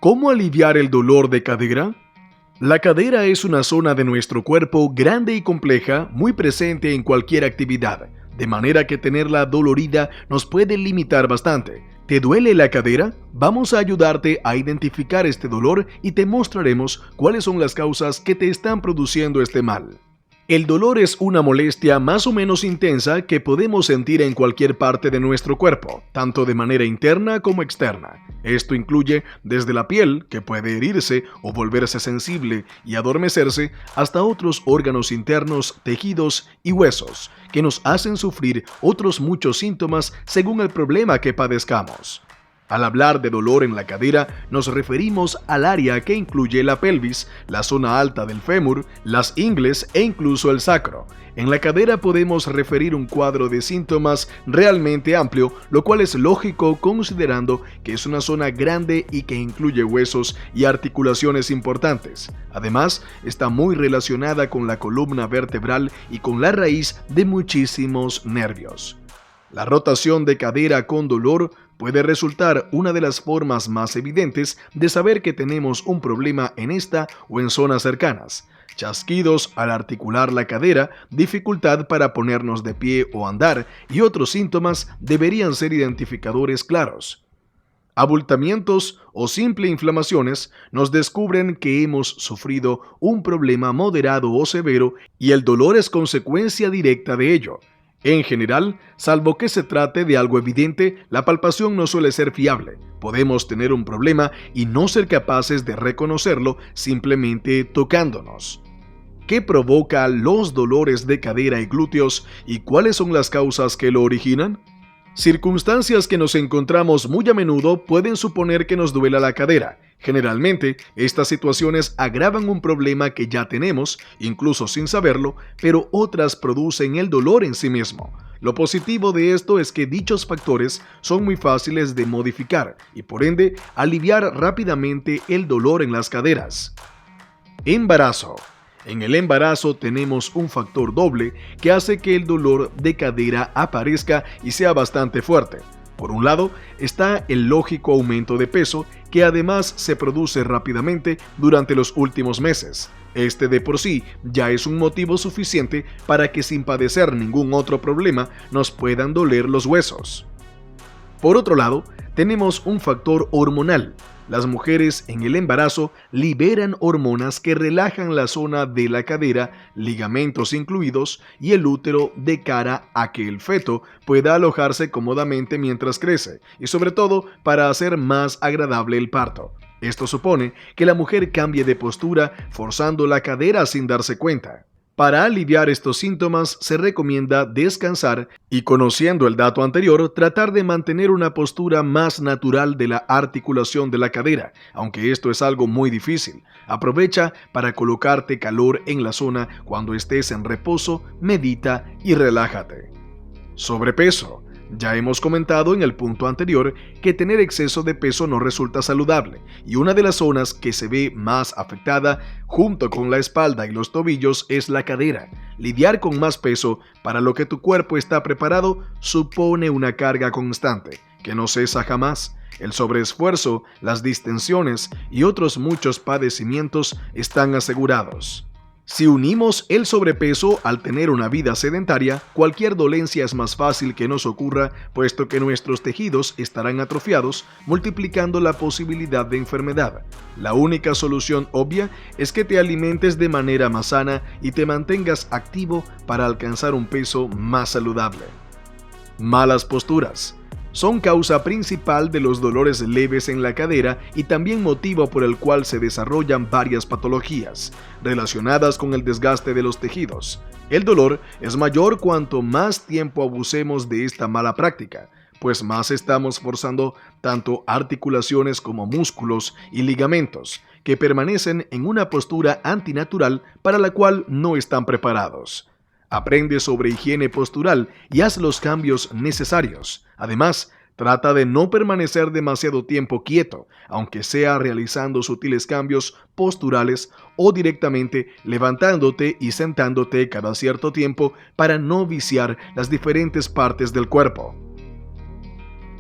¿Cómo aliviar el dolor de cadera? La cadera es una zona de nuestro cuerpo grande y compleja, muy presente en cualquier actividad, de manera que tenerla dolorida nos puede limitar bastante. ¿Te duele la cadera? Vamos a ayudarte a identificar este dolor y te mostraremos cuáles son las causas que te están produciendo este mal. El dolor es una molestia más o menos intensa que podemos sentir en cualquier parte de nuestro cuerpo, tanto de manera interna como externa. Esto incluye desde la piel, que puede herirse o volverse sensible y adormecerse, hasta otros órganos internos, tejidos y huesos, que nos hacen sufrir otros muchos síntomas según el problema que padezcamos. Al hablar de dolor en la cadera, nos referimos al área que incluye la pelvis, la zona alta del fémur, las ingles e incluso el sacro. En la cadera podemos referir un cuadro de síntomas realmente amplio, lo cual es lógico considerando que es una zona grande y que incluye huesos y articulaciones importantes. Además, está muy relacionada con la columna vertebral y con la raíz de muchísimos nervios. La rotación de cadera con dolor puede resultar una de las formas más evidentes de saber que tenemos un problema en esta o en zonas cercanas. Chasquidos al articular la cadera, dificultad para ponernos de pie o andar y otros síntomas deberían ser identificadores claros. Abultamientos o simple inflamaciones nos descubren que hemos sufrido un problema moderado o severo y el dolor es consecuencia directa de ello. En general, salvo que se trate de algo evidente, la palpación no suele ser fiable. Podemos tener un problema y no ser capaces de reconocerlo simplemente tocándonos. ¿Qué provoca los dolores de cadera y glúteos y cuáles son las causas que lo originan? Circunstancias que nos encontramos muy a menudo pueden suponer que nos duela la cadera. Generalmente, estas situaciones agravan un problema que ya tenemos, incluso sin saberlo, pero otras producen el dolor en sí mismo. Lo positivo de esto es que dichos factores son muy fáciles de modificar y por ende aliviar rápidamente el dolor en las caderas. Embarazo. En el embarazo tenemos un factor doble que hace que el dolor de cadera aparezca y sea bastante fuerte. Por un lado, está el lógico aumento de peso, que además se produce rápidamente durante los últimos meses. Este de por sí ya es un motivo suficiente para que sin padecer ningún otro problema nos puedan doler los huesos. Por otro lado, tenemos un factor hormonal. Las mujeres en el embarazo liberan hormonas que relajan la zona de la cadera, ligamentos incluidos, y el útero de cara a que el feto pueda alojarse cómodamente mientras crece, y sobre todo para hacer más agradable el parto. Esto supone que la mujer cambie de postura, forzando la cadera sin darse cuenta. Para aliviar estos síntomas se recomienda descansar y, conociendo el dato anterior, tratar de mantener una postura más natural de la articulación de la cadera, aunque esto es algo muy difícil. Aprovecha para colocarte calor en la zona cuando estés en reposo, medita y relájate. Sobrepeso. Ya hemos comentado en el punto anterior que tener exceso de peso no resulta saludable y una de las zonas que se ve más afectada junto con la espalda y los tobillos es la cadera. Lidiar con más peso para lo que tu cuerpo está preparado supone una carga constante que no cesa jamás. El sobreesfuerzo, las distensiones y otros muchos padecimientos están asegurados. Si unimos el sobrepeso al tener una vida sedentaria, cualquier dolencia es más fácil que nos ocurra, puesto que nuestros tejidos estarán atrofiados, multiplicando la posibilidad de enfermedad. La única solución obvia es que te alimentes de manera más sana y te mantengas activo para alcanzar un peso más saludable. Malas posturas. Son causa principal de los dolores leves en la cadera y también motivo por el cual se desarrollan varias patologías relacionadas con el desgaste de los tejidos. El dolor es mayor cuanto más tiempo abusemos de esta mala práctica, pues más estamos forzando tanto articulaciones como músculos y ligamentos, que permanecen en una postura antinatural para la cual no están preparados. Aprende sobre higiene postural y haz los cambios necesarios. Además, trata de no permanecer demasiado tiempo quieto, aunque sea realizando sutiles cambios posturales o directamente levantándote y sentándote cada cierto tiempo para no viciar las diferentes partes del cuerpo.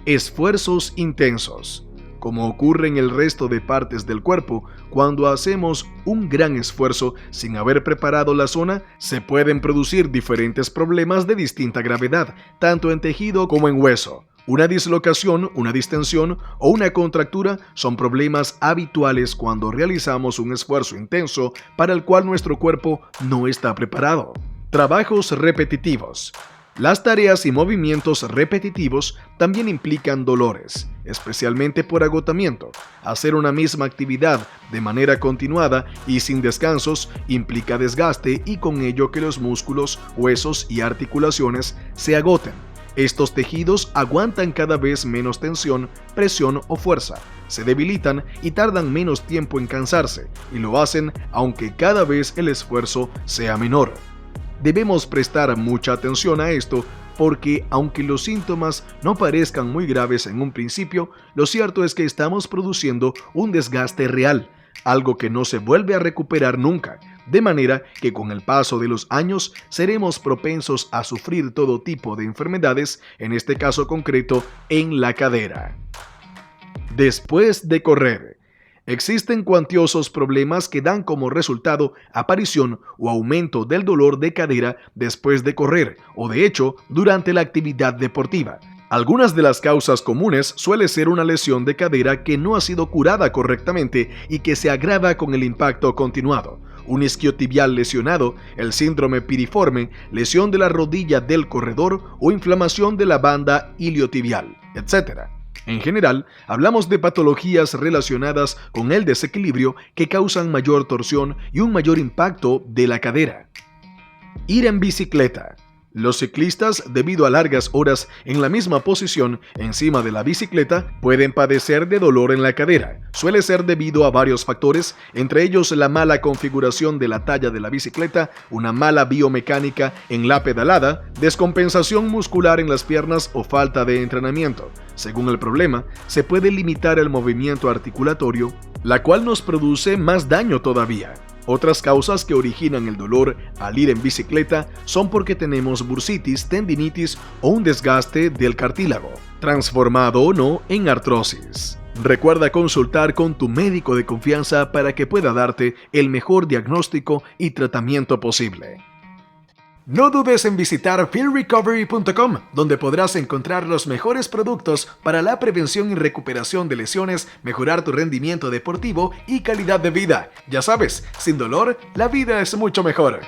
Esfuerzos intensos. Como ocurre en el resto de partes del cuerpo, cuando hacemos un gran esfuerzo sin haber preparado la zona, se pueden producir diferentes problemas de distinta gravedad, tanto en tejido como en hueso. Una dislocación, una distensión o una contractura son problemas habituales cuando realizamos un esfuerzo intenso para el cual nuestro cuerpo no está preparado. Trabajos repetitivos. Las tareas y movimientos repetitivos también implican dolores, especialmente por agotamiento. Hacer una misma actividad de manera continuada y sin descansos implica desgaste y con ello que los músculos, huesos y articulaciones se agoten. Estos tejidos aguantan cada vez menos tensión, presión o fuerza, se debilitan y tardan menos tiempo en cansarse, y lo hacen aunque cada vez el esfuerzo sea menor. Debemos prestar mucha atención a esto porque, aunque los síntomas no parezcan muy graves en un principio, lo cierto es que estamos produciendo un desgaste real, algo que no se vuelve a recuperar nunca, de manera que con el paso de los años seremos propensos a sufrir todo tipo de enfermedades, en este caso concreto, en la cadera. Después de correr. Existen cuantiosos problemas que dan como resultado aparición o aumento del dolor de cadera después de correr o de hecho durante la actividad deportiva. Algunas de las causas comunes suele ser una lesión de cadera que no ha sido curada correctamente y que se agrava con el impacto continuado, un isquiotibial lesionado, el síndrome piriforme, lesión de la rodilla del corredor o inflamación de la banda iliotibial, etc. En general, hablamos de patologías relacionadas con el desequilibrio que causan mayor torsión y un mayor impacto de la cadera. Ir en bicicleta. Los ciclistas, debido a largas horas en la misma posición encima de la bicicleta, pueden padecer de dolor en la cadera. Suele ser debido a varios factores, entre ellos la mala configuración de la talla de la bicicleta, una mala biomecánica en la pedalada, descompensación muscular en las piernas o falta de entrenamiento. Según el problema, se puede limitar el movimiento articulatorio, la cual nos produce más daño todavía. Otras causas que originan el dolor al ir en bicicleta son porque tenemos bursitis, tendinitis o un desgaste del cartílago, transformado o no en artrosis. Recuerda consultar con tu médico de confianza para que pueda darte el mejor diagnóstico y tratamiento posible. No dudes en visitar feelrecovery.com, donde podrás encontrar los mejores productos para la prevención y recuperación de lesiones, mejorar tu rendimiento deportivo y calidad de vida. Ya sabes, sin dolor, la vida es mucho mejor.